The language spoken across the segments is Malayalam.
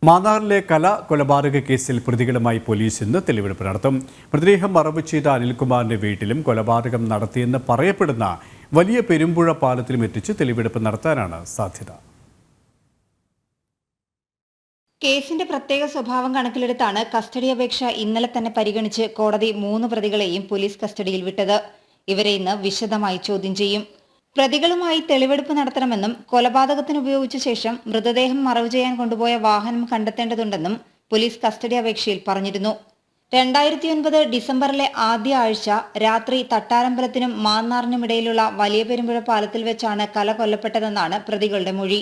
മാന്നാറിലെ കൊലപാതക കേസിൽ പ്രതികളുമായി പോലീസ് ഇന്ന് തെളിവെടുപ്പ് നടത്തും. മൃതദേഹം മറവ് ചെയ്ത അനിൽകുമാറിന്റെ വീട്ടിലും കൊലപാതകം നടത്തിയെന്ന് പറയപ്പെടുന്ന വലിയ പെരുമ്പുഴ പാലത്തിലും എത്തിച്ച് തെളിവെടുപ്പ് നടത്താനാണ് സാധ്യത. കേസിന്റെ പ്രത്യേക സ്വഭാവം കണക്കിലെടുത്താണ് കസ്റ്റഡി അപേക്ഷ ഇന്നലെ തന്നെ പരിഗണിച്ച് കോടതി 3 പ്രതികളെയും പോലീസ് കസ്റ്റഡിയിൽ വിട്ടത്. ഇവരെ ഇന്ന് വിശദമായി ചോദ്യം ചെയ്യും. പ്രതികളുമായി തെളിവെടുപ്പ് നടത്തണമെന്നും കൊലപാതകത്തിന് ഉപയോഗിച്ച ശേഷം മൃതദേഹം മറവ് ചെയ്യാൻ കൊണ്ടുപോയ വാഹനം കണ്ടെത്തേണ്ടതുണ്ടെന്നും പോലീസ് കസ്റ്റഡി അപേക്ഷയിൽ പറഞ്ഞിരുന്നു. 2009 ഡിസംബറിലെ ആദ്യ ആഴ്ച രാത്രി തട്ടാരമ്പലത്തിനും മാന്നാറിനും ഇടയിലുള്ള വലിയ പെരുമ്പുഴ പാലത്തിൽ വെച്ചാണ് കല കൊല്ലപ്പെട്ടതെന്നാണ് പ്രതികളുടെ മൊഴി.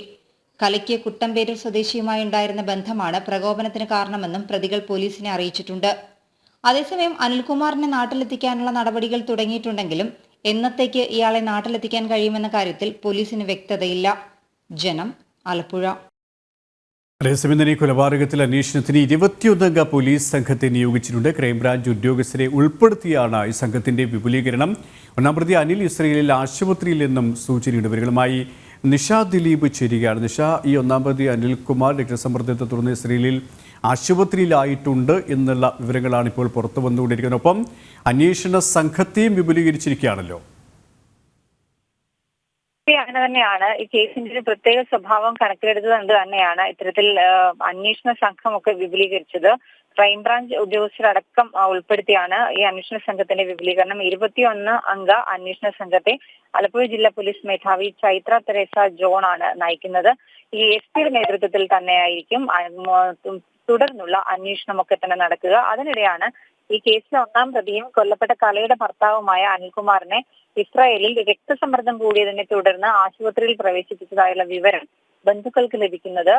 കലയ്ക്ക് കുട്ടമ്പേരൂർ സ്വദേശിയുമായി ഉണ്ടായിരുന്ന ബന്ധമാണ് പ്രകോപനത്തിന് കാരണമെന്നും പ്രതികൾ പോലീസിനെ അറിയിച്ചിട്ടുണ്ട്. അതേസമയം അനിൽകുമാറിനെ നാട്ടിലെത്തിക്കാനുള്ള നടപടികൾ തുടങ്ങിയിട്ടുണ്ടെങ്കിലും എന്നത്തേക്ക് ഇയാളെ നാട്ടിലെത്തിക്കാൻ കഴിയുമെന്ന കാര്യത്തിൽ പോലീസിന് വ്യക്തതയില്ല. ജനം, ആലപ്പുഴ. അതേസമയം ഈ കൊലപാതകത്തിൽ അന്വേഷണത്തിന് 21 പോലീസ് സംഘത്തെ നിയോഗിച്ചിട്ടുണ്ട്. ക്രൈംബ്രാഞ്ച് ഉദ്യോഗസ്ഥരെ ഉൾപ്പെടുത്തിയാണ് ഈ സംഘത്തിന്റെ വിപുലീകരണം. ഒന്നാം പ്രതി അനിൽ ഇസ്രയേലിൽ ആശുപത്രിയിൽ നിന്നും സൂചനയുണ്ട്. ഇവരുമായി നിഷ ദിലീപ് ചേരുകയാണ്. നിഷ, ഈ ഒന്നാം പ്രതി അനിൽകുമാർ രക്തസമ്മർദ്ദത്തെ തുടർന്ന് ഇസ്രയേലിൽ ആശുപത്രിയിലായിട്ടുണ്ട് എന്നുള്ള വിവരങ്ങളാണ് ഇപ്പോൾ പുറത്തു വന്നുകൊണ്ടിരിക്കുന്നത്. ഒപ്പം അന്വേഷണ സംഘത്തെയും വിപുലീകരിച്ചിരിക്കുകയാണല്ലോ. അങ്ങനെ തന്നെയാണ് ഈ കേസിന്റെ ഒരു പ്രത്യേക സ്വഭാവം കണക്കിലെടുത്തുകൊണ്ട് തന്നെയാണ് ഇത്തരത്തിൽ അന്വേഷണ സംഘമൊക്കെ വിപുലീകരിച്ചത്. ക്രൈംബ്രാഞ്ച് ഉദ്യോഗസ്ഥരടക്കം ഉൾപ്പെടുത്തിയാണ് ഈ അന്വേഷണ സംഘത്തിന്റെ വിപുലീകരണം. 21 അംഗ അന്വേഷണ സംഘത്തെ ആലപ്പുഴ ജില്ലാ പോലീസ് മേധാവി ചൈത്ര തെരേസ ജോൺ ആണ് നയിക്കുന്നത്. ഈ SP നേതൃത്വത്തിൽ തന്നെയായിരിക്കും തുടർന്നുള്ള അന്വേഷണമൊക്കെ തന്നെ നടക്കുക. അതിനിടെയാണ് ഈ കേസിലെ ഒന്നാം പ്രതിയും കൊല്ലപ്പെട്ട കലയുടെ ഭർത്താവുമായ അനിൽകുമാറിനെ ഇസ്രായേലിൽ രക്തസമ്മർദ്ദം കൂടിയതിനെ തുടർന്ന് ആശുപത്രിയിൽ പ്രവേശിപ്പിച്ചതായുള്ള വിവരം ബന്ധുക്കൾക്ക് ലഭിക്കുന്നത്.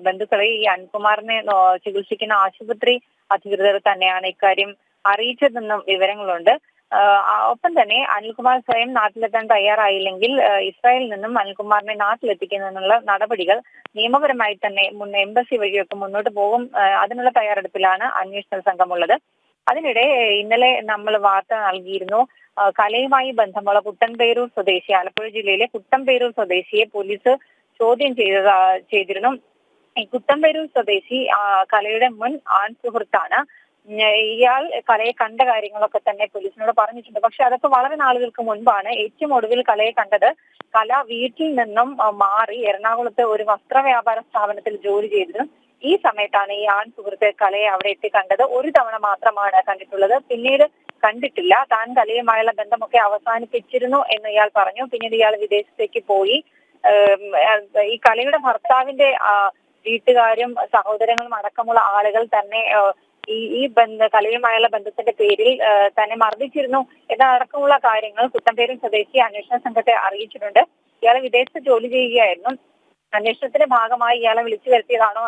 ബന്ധുക്കളെ ഈ അനിൽകുമാറിനെ ചികിത്സിക്കുന്ന ആശുപത്രി അധികൃതർ തന്നെയാണ് ഇക്കാര്യം അറിയിച്ചതെന്നും വിവരങ്ങളുണ്ട്. ഒപ്പം തന്നെ അനിൽകുമാർ സ്വയം നാട്ടിലെത്താൻ തയ്യാറായില്ലെങ്കിൽ ഇസ്രായേലിൽ നിന്നും അനിൽകുമാറിനെ നാട്ടിലെത്തിക്കുന്നതിനുള്ള നടപടികൾ നിയമപരമായി തന്നെ എംബസി വഴിയൊക്കെ മുന്നോട്ട് പോകും. അതിനുള്ള തയ്യാറെടുപ്പിലാണ് അന്വേഷണ സംഘമുള്ളത്. അതിനിടെ ഇന്നലെ നമ്മൾ വാർത്ത നൽകിയിരുന്നു. കലയുമായി ബന്ധമുള്ള കുട്ടമ്പേരൂർ സ്വദേശി, ആലപ്പുഴ ജില്ലയിലെ കുട്ടമ്പേരൂർ സ്വദേശിയെ പോലീസ് ചോദ്യം ചെയ്തിരുന്നു. ഈ കുട്ടമ്പേരൂർ സ്വദേശി കലയുടെ മുൻ ആൺ സുഹൃത്താണ്. ഇയാൾ കലയെ കണ്ട കാര്യങ്ങളൊക്കെ തന്നെ പോലീസിനോട് പറഞ്ഞിട്ടുണ്ട്. പക്ഷെ അതൊക്കെ വളരെ നാളുകൾക്ക് മുൻപാണ്. ഏറ്റവും ഒടുവിൽ കലയെ കണ്ടത് കല വീട്ടിൽ നിന്നും മാറി എറണാകുളത്ത് ഒരു വസ്ത്ര വ്യാപാര സ്ഥാപനത്തിൽ ജോലി ചെയ്തിരുന്നു. ഈ സമയത്താണ് ഈ ആൺ സുഹൃത്ത് കലയെ അവിടെ എത്തി കണ്ടത്. ഒരു തവണ മാത്രമാണ് കണ്ടിട്ടുള്ളത്, പിന്നീട് കണ്ടിട്ടില്ല. താൻ കലയുമായുള്ള ബന്ധമൊക്കെ അവസാനിപ്പിച്ചിരുന്നു എന്ന് ഇയാൾ പറഞ്ഞു. പിന്നീട് ഇയാൾ വിദേശത്തേക്ക് പോയി. ഈ കലയുടെ ഭർത്താവിന്റെ വീട്ടുകാരും സഹോദരങ്ങളും അടക്കമുള്ള ആളുകൾ തന്നെ ഈ കലയുമായുള്ള ബന്ധത്തിന്റെ പേരിൽ തന്നെ മർദ്ദിച്ചിരുന്നു എന്നടക്കമുള്ള കാര്യങ്ങൾ കുട്ടമ്പേരൂർ സ്വദേശി അന്വേഷണ സംഘത്തെ അറിയിച്ചിട്ടുണ്ട്. ഇയാളെ വിദേശത്ത് ജോലി ചെയ്യുകയായിരുന്നു. അന്വേഷണത്തിന്റെ ഭാഗമായി ഇയാളെ വിളിച്ചു വരുത്തിയതാണോ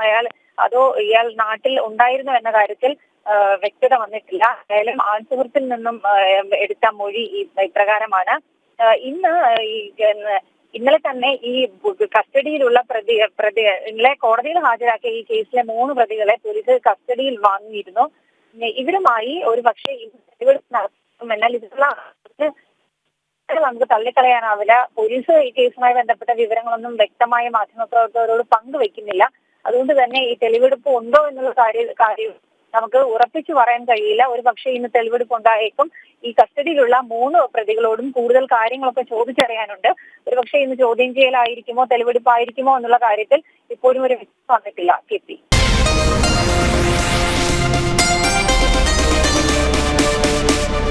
അതോ ഇയാൾ നാട്ടിൽ ഉണ്ടായിരുന്നു എന്ന കാര്യത്തിൽ വ്യക്തത വന്നിട്ടില്ല. ഏതായാലും ആൺസുഹൃത്തിൽ നിന്നും എടുത്ത മൊഴി ഇപ്രകാരമാണ്. ഇന്നലെ തന്നെ ഈ കസ്റ്റഡിയിലുള്ള ഇന്നലെ കോടതിയിൽ ഹാജരാക്കിയ ഈ കേസിലെ 3 പ്രതികളെ പോലീസ് കസ്റ്റഡിയിൽ വാങ്ങിയിരുന്നു. ഇവരുമായി ഒരു പക്ഷേ തെളിവെടുപ്പ് നടത്തും. എന്നാൽ ഇതിലുള്ള നമുക്ക് തള്ളിക്കളയാനാവില്ല. പോലീസ് ഈ കേസുമായി ബന്ധപ്പെട്ട വിവരങ്ങളൊന്നും വ്യക്തമായ മാധ്യമപ്രവർത്തകരോട് പങ്കുവെക്കുന്നില്ല. അതുകൊണ്ട് തന്നെ ഈ തെളിവെടുപ്പ് ഉണ്ടോ എന്നുള്ള കാര്യം നമുക്ക് ഉറപ്പിച്ചു പറയാൻ കഴിയില്ല. ഒരു പക്ഷേ ഇന്ന് തെളിവെടുപ്പ് ഉണ്ടായേക്കും. ഈ കസ്റ്റഡിയിലുള്ള 3 പ്രതികളോടും കൂടുതൽ കാര്യങ്ങളൊക്കെ ചോദിച്ചറിയാനുണ്ട്. ഒരു പക്ഷേ ഇന്ന് ചോദ്യം ചെയ്യലായിരിക്കുമോ തെളിവെടുപ്പായിരിക്കുമോ എന്നുള്ള കാര്യത്തിൽ ഇപ്പോഴും ഒരു വ്യക്തത വന്നിട്ടില്ല. KP